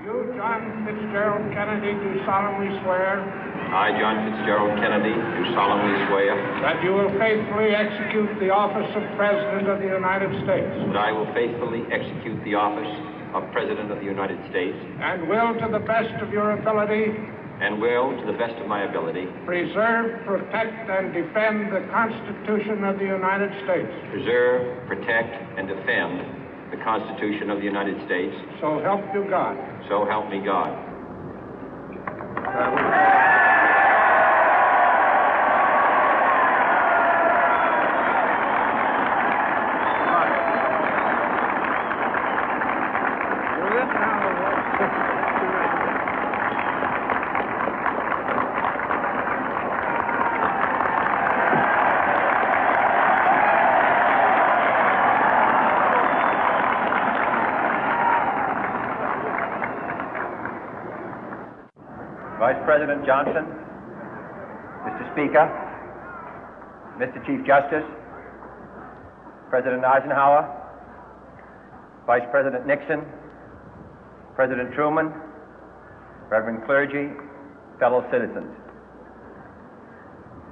You, John Fitzgerald Kennedy, do solemnly swear I, John Fitzgerald Kennedy, do solemnly swear that you will faithfully execute the office of President of the United States that I will faithfully execute the office of President of the United States and will, to the best of your ability, and will, to the best of my ability, preserve, protect, and defend the Constitution of the United States. preserve, protect, and defend the Constitution of the United States. So help you God. So help me God. Vice President Johnson, Mr. Speaker, Mr. Chief Justice, President Eisenhower, Vice President Nixon, President Truman, Reverend clergy, fellow citizens.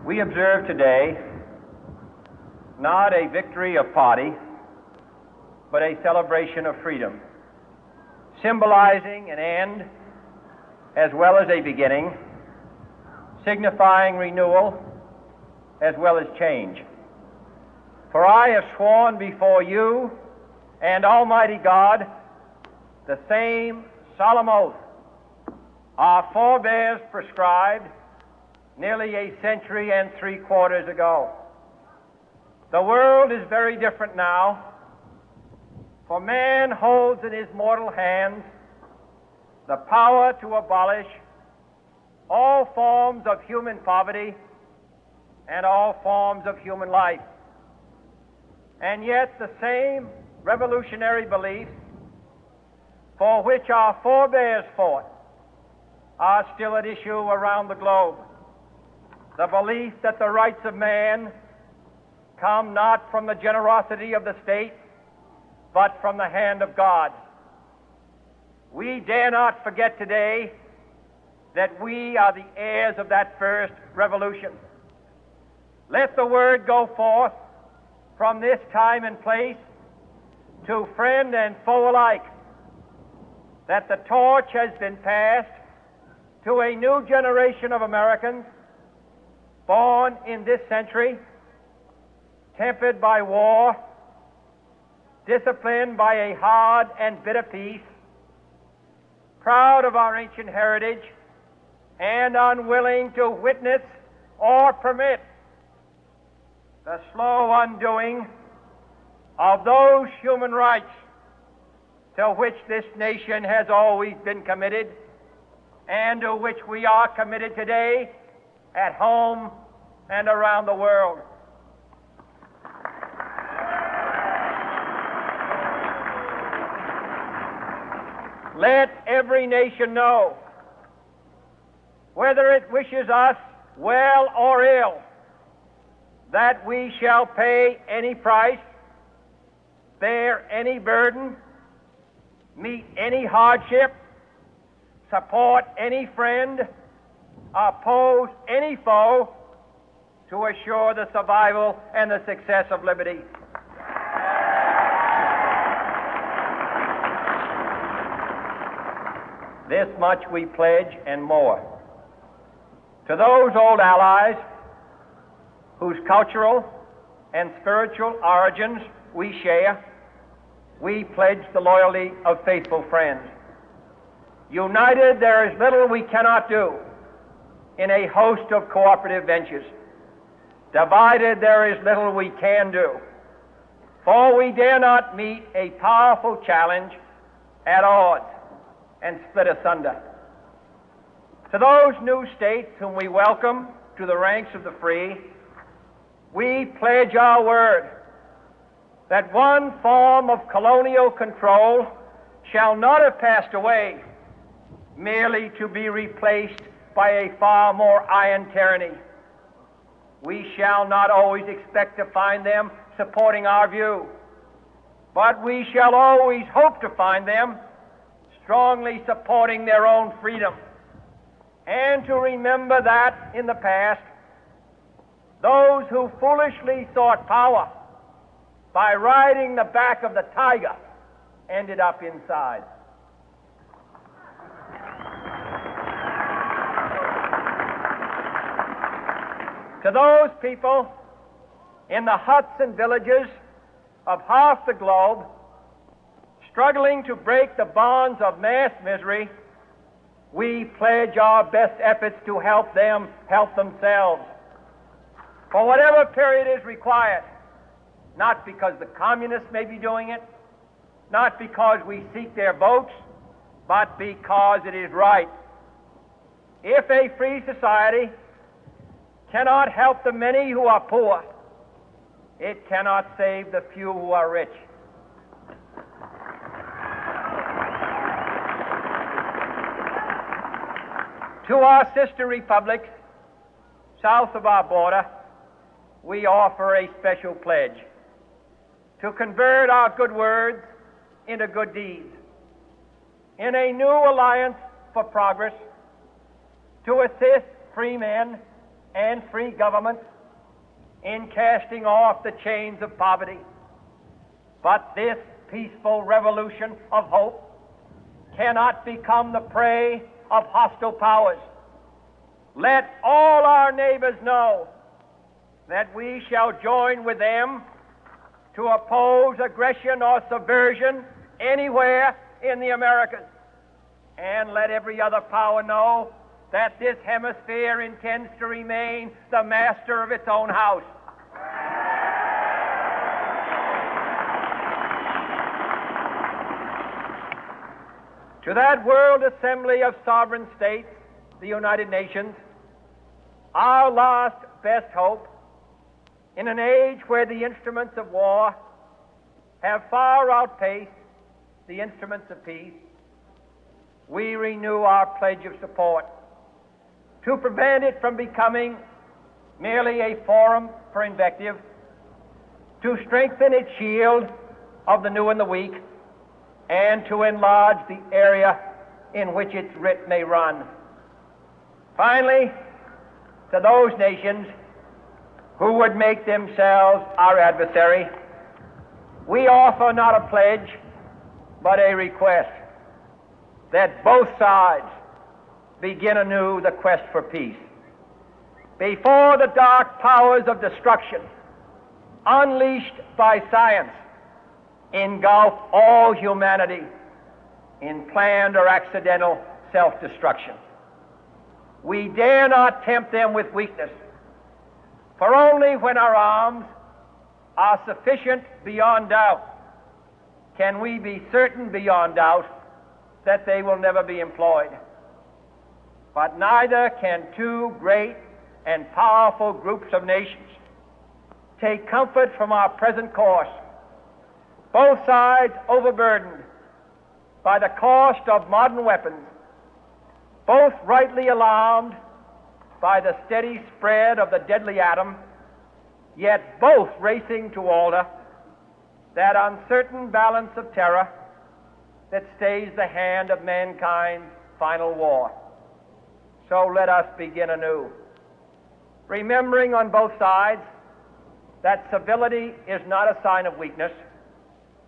We observe today not a victory of party, but a celebration of freedom, symbolizing an end as well as a beginning, signifying renewal as well as change. For I have sworn before you and Almighty God the same solemn oath our forebears prescribed nearly a century and 3/4 ago. The world is very different now, for man holds in his mortal hands the power to abolish all forms of human poverty and all forms of human life. And yet the same revolutionary beliefs for which our forebears fought are still at issue around the globe. The belief that the rights of man come not from the generosity of the state, but from the hand of God. We dare not forget today that we are the heirs of that first revolution. Let the word go forth from this time and place to friend and foe alike that the torch has been passed to a new generation of Americans born in this century, tempered by war, disciplined by a hard and bitter peace, proud of our ancient heritage, and unwilling to witness or permit the slow undoing of those human rights to which this nation has always been committed and to which we are committed today at home and around the world. Let every nation know, whether it wishes us well or ill, that we shall pay any price, bear any burden, meet any hardship, support any friend, oppose any foe to assure the survival and the success of liberty. This much we pledge and more. To those old allies whose cultural and spiritual origins we share, we pledge the loyalty of faithful friends. United, there is little we cannot do in a host of cooperative ventures. Divided, there is little we can do, for we dare not meet a powerful challenge at odds and split asunder. To those new states whom we welcome to the ranks of the free, we pledge our word that one form of colonial control shall not have passed away, merely to be replaced by a far more iron tyranny. We shall not always expect to find them supporting our view, but we shall always hope to find them strongly supporting their own freedom, and to remember that in the past, those who foolishly sought power by riding the back of the tiger ended up inside. To those people in the huts and villages of half the globe struggling to break the bonds of mass misery, we pledge our best efforts to help them help themselves for whatever period is required, not because the communists may be doing it, not because we seek their votes, but because it is right. If a free society cannot help the many who are poor, it cannot save the few who are rich. To our sister republics south of our border, we offer a special pledge to convert our good words into good deeds, in a new alliance for progress, to assist free men and free governments in casting off the chains of poverty. But this peaceful revolution of hope cannot become the prey of hostile powers. Let all our neighbors know that we shall join with them to oppose aggression or subversion anywhere in the Americas. And let every other power know that this hemisphere intends to remain the master of its own house. To that World Assembly of Sovereign States, the United Nations, our last best hope, in an age where the instruments of war have far outpaced the instruments of peace, we renew our pledge of support to prevent it from becoming merely a forum for invective, to strengthen its shield of the new and the weak, and to enlarge the area in which its writ may run. Finally, to those nations who would make themselves our adversary, we offer not a pledge, but a request that both sides begin anew the quest for peace. Before the dark powers of destruction, unleashed by science, engulf all humanity in planned or accidental self-destruction, we dare not tempt them with weakness, for only when our arms are sufficient beyond doubt can we be certain beyond doubt that they will never be employed. But neither can two great and powerful groups of nations take comfort from our present course, both sides overburdened by the cost of modern weapons, both rightly alarmed by the steady spread of the deadly atom, yet both racing to alter that uncertain balance of terror that stays the hand of mankind's final war. So let us begin anew, remembering on both sides that civility is not a sign of weakness,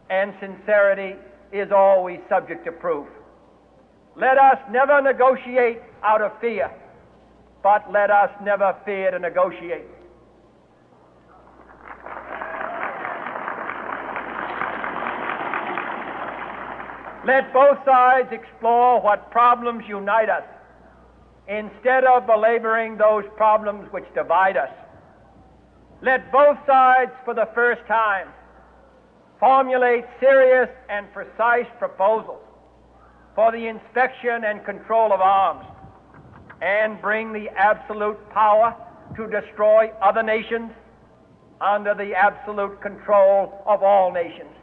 and sincerity is always subject to proof. Let us never negotiate out of fear, but let us never fear to negotiate. Let both sides explore what problems unite us, instead of belaboring those problems which divide us. Let both sides, for the first time, formulate serious and precise proposals for the inspection and control of arms, and bring the absolute power to destroy other nations under the absolute control of all nations.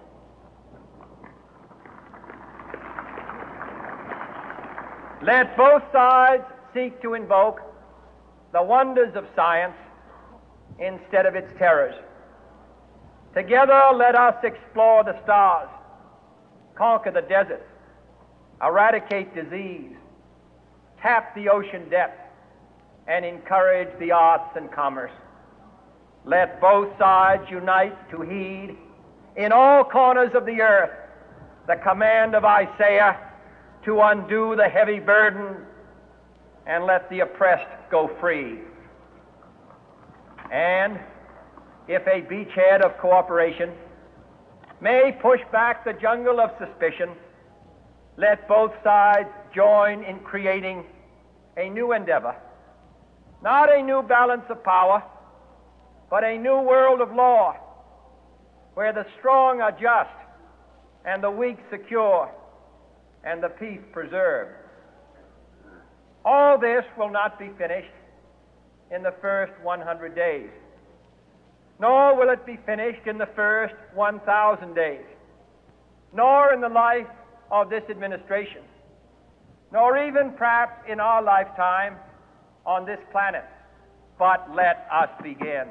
Let both sides seek to invoke the wonders of science instead of its terrors. Together, let us explore the stars, conquer the deserts, eradicate disease, tap the ocean depth, and encourage the arts and commerce. Let both sides unite to heed in all corners of the earth the command of Isaiah to undo the heavy burden and let the oppressed go free. And if a beachhead of cooperation may push back the jungle of suspicion, let both sides join in creating a new endeavor, not a new balance of power, but a new world of law, where the strong are just and the weak secure and the peace preserved. All this will not be finished in the first 100 days, nor will it be finished in the first 1,000 days, nor in the life of this administration, nor even perhaps in our lifetime on this planet. But let us begin.